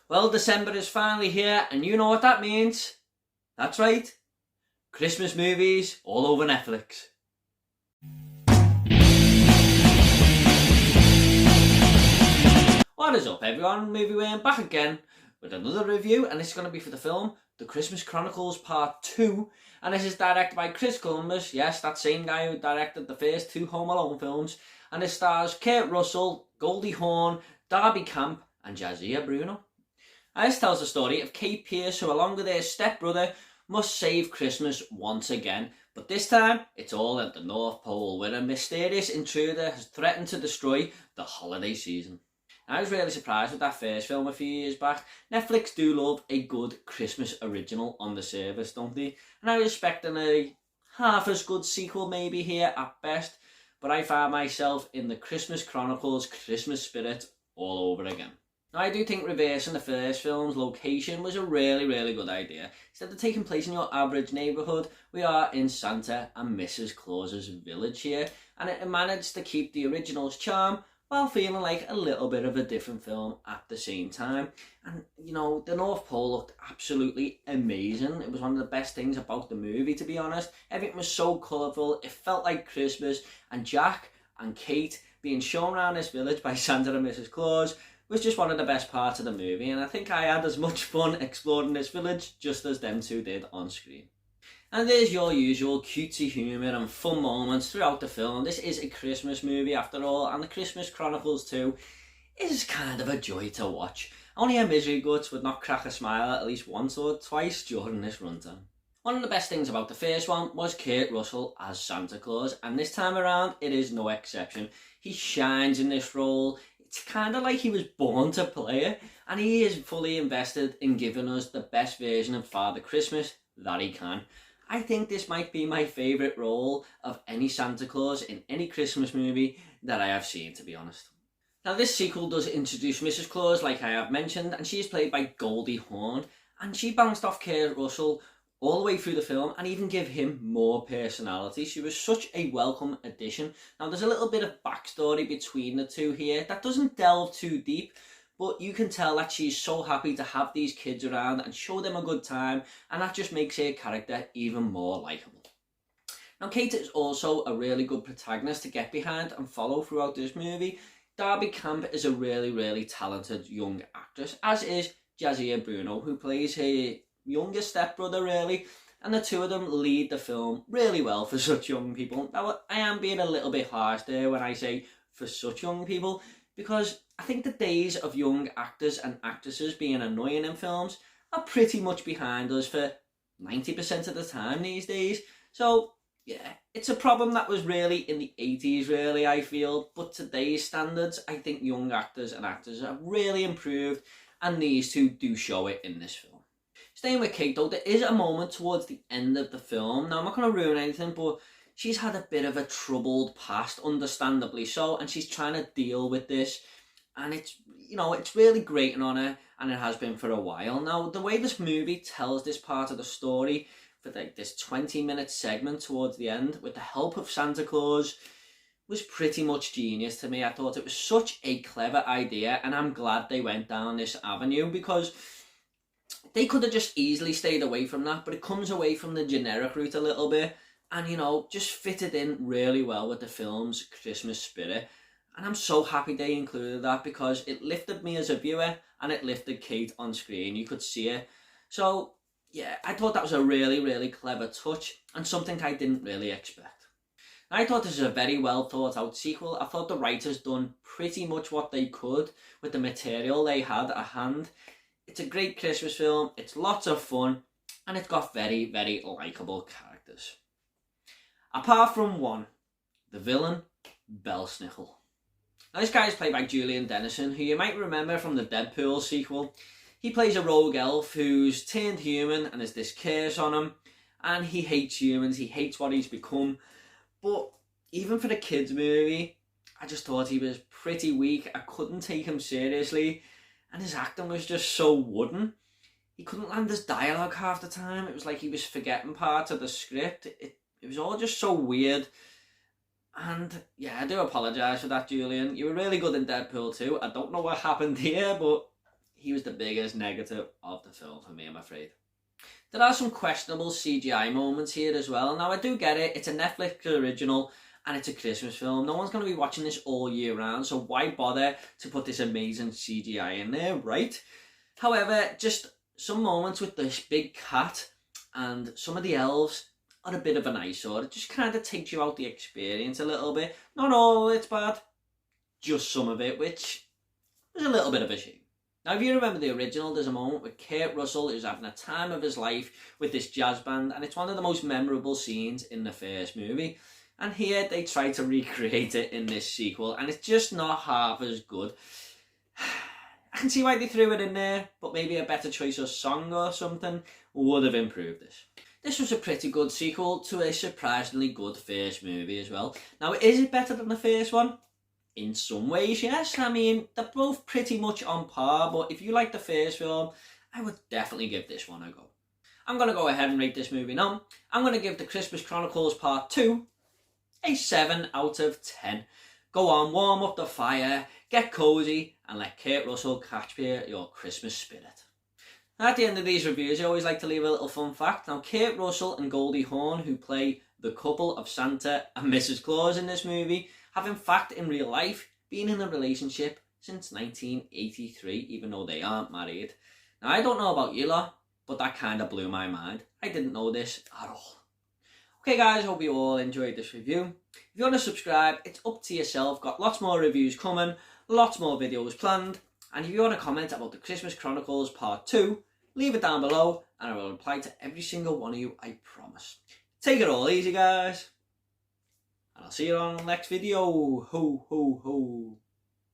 Well, December is finally here, and you know what that means. That's right, Christmas movies all over Netflix. What is up, everyone? Movie Wayne back again with another review, and it's going to be for the film The Christmas Chronicles Part 2, and this is directed by Chris Columbus, yes, that same guy who directed the first two Home Alone films, and it stars Kurt Russell, Goldie Hawn, Darby and Jazzy Bruno. And this tells the story of Kate Pierce, who along with her stepbrother must save Christmas once again, but this time it's all at the North Pole, where a mysterious intruder has threatened to destroy the holiday season. I was really surprised with that first film a few years back. Netflix do love a good Christmas original on the service, don't they? And I was expecting a half as good sequel maybe here at best, but I found myself in the Christmas Chronicles Christmas spirit all over again. Now, I do think reversing the first film's location was a really good idea. Instead of taking place in your average neighbourhood, we are in Santa and Mrs. Claus's village here, and it managed to keep the original's charm while feeling like a little bit of a different film at the same time. And, you know, the North Pole looked absolutely amazing. It was one of the best things about the movie, to be honest. Everything was so colourful, it felt like Christmas, and Jack and Kate being shown around this village by Santa and Mrs. Claus was just one of the best parts of the movie, and I think I had as much fun exploring this village just as them two did on screen. And there's your usual cutesy humour and fun moments throughout the film. This is a Christmas movie after all, and the Christmas Chronicles 2 is kind of a joy to watch. Only a misery guts would not crack a smile at least once or twice during this runtime. One of the best things about the first one was Kurt Russell as Santa Claus, and this time around it is no exception. He shines in this role. It's kind of like he was born to play it, and he is fully invested in giving us the best version of Father Christmas that he can. I think this might be my favourite role of any Santa Claus in any Christmas movie that I have seen, to be honest. Now, this sequel does introduce Mrs. Claus, like I have mentioned, and she is played by Goldie Hawn, and she bounced off Kurt Russell all the way through the film and even give him more personality. She was such a welcome addition. Now, there's a little bit of backstory between the two here that doesn't delve too deep, but you can tell that she's so happy to have these kids around and show them a good time, and that just makes her character even more likeable. Now, Kate is also a really good protagonist to get behind and follow throughout this movie. Darby is a really talented young actress, as is Jazzy Bruno, who plays her youngest stepbrother really, and the two of them lead the film really well for such young people. Now, I am being a little bit harsh there when I say for such young people, because I think the days of young actors and actresses being annoying in films are pretty much behind us for 90% of the time these days. So yeah, it's a problem that was really in the 80s really, I feel, but today's standards, I think young actors and actresses have really improved, and these two do show it in this film. Staying with Kate though, there is a moment towards the end of the film. Now, I'm not going to ruin anything, but she's had a bit of a troubled past, understandably so, and she's trying to deal with this, and it's, you know, it's really grating on her, and it has been for a while. Now, the way this movie tells this part of the story for like this 20-minute segment towards the end with the help of Santa Claus was pretty much genius to me. I thought it was such a clever idea, and I'm glad they went down this avenue, because they could have just easily stayed away from that, but it comes away from the generic route a little bit, and, you know, just fitted in really well with the film's Christmas spirit. And I'm so happy they included that, because it lifted me as a viewer and it lifted Kate on screen. You could see it. So yeah, I thought that was a really clever touch, and something I didn't really expect. I thought this was a very well thought out sequel. I thought the writers done pretty much what they could with the material they had at hand. It's a great Christmas film, it's lots of fun, and it's got very likeable characters. Apart from one, the villain, Belsnickel. Now, this guy is played by Julian Dennison, who you might remember from the Deadpool sequel. He plays a rogue elf who's turned human and has this curse on him, and he hates humans, he hates what he's become. But even for the kids movie, I just thought he was pretty weak. I couldn't take him seriously, and his acting was just so wooden. He couldn't land his dialogue half the time. It was like he was forgetting parts of the script. It was all just so weird. And yeah, I do apologise for that, Julian. You were really good in Deadpool 2. I don't know what happened here, but he was the biggest negative of the film for me, I'm afraid. There are some questionable CGI moments here as well. Now, I do get it. It's a Netflix original and it's a Christmas film. No one's going to be watching this all year round, so why bother to put this amazing CGI in there, right? However, just some moments with this big cat and some of the elves are a bit of an eyesore. It just kind of takes you out the experience a little bit. Not all of it's bad, just some of it, which is a little bit of a shame. Now, if you remember the original, there's a moment with Kurt Russell who's having a time of his life with this jazz band, and it's one of the most memorable scenes in the first movie. And here they try to recreate it in this sequel, and it's just not half as good. I can see why they threw it in there, but maybe a better choice of song or something would have improved this. This was a pretty good sequel to a surprisingly good first movie as well. Now, is it better than the first one? In some ways, yes. I mean, they're both pretty much on par, but if you like the first film, I would definitely give this one a go. I'm going to go ahead and rate this movie now. I'm going to give The Christmas Chronicles Part 2 a 7 out of 10. Go on, warm up the fire, get cozy, and let Kurt Russell capture your Christmas spirit. At the end of these reviews, I always like to leave a little fun fact. Now, Kurt Russell and Goldie Hawn, who play the couple of Santa and Mrs. Claus in this movie, have in fact in real life been in a relationship since 1983, even though they aren't married. Now, I don't know about you lot, but that kind of blew my mind. I didn't know this at all. Okay guys, hope you all enjoyed this review. If you want to subscribe, it's up to yourself. Got lots more reviews coming, lots more videos planned. And if you want to comment about the Christmas Chronicles Part 2, leave it down below and I will reply to every single one of you, I promise. Take it all easy guys. And I'll see you on the next video. Ho ho ho.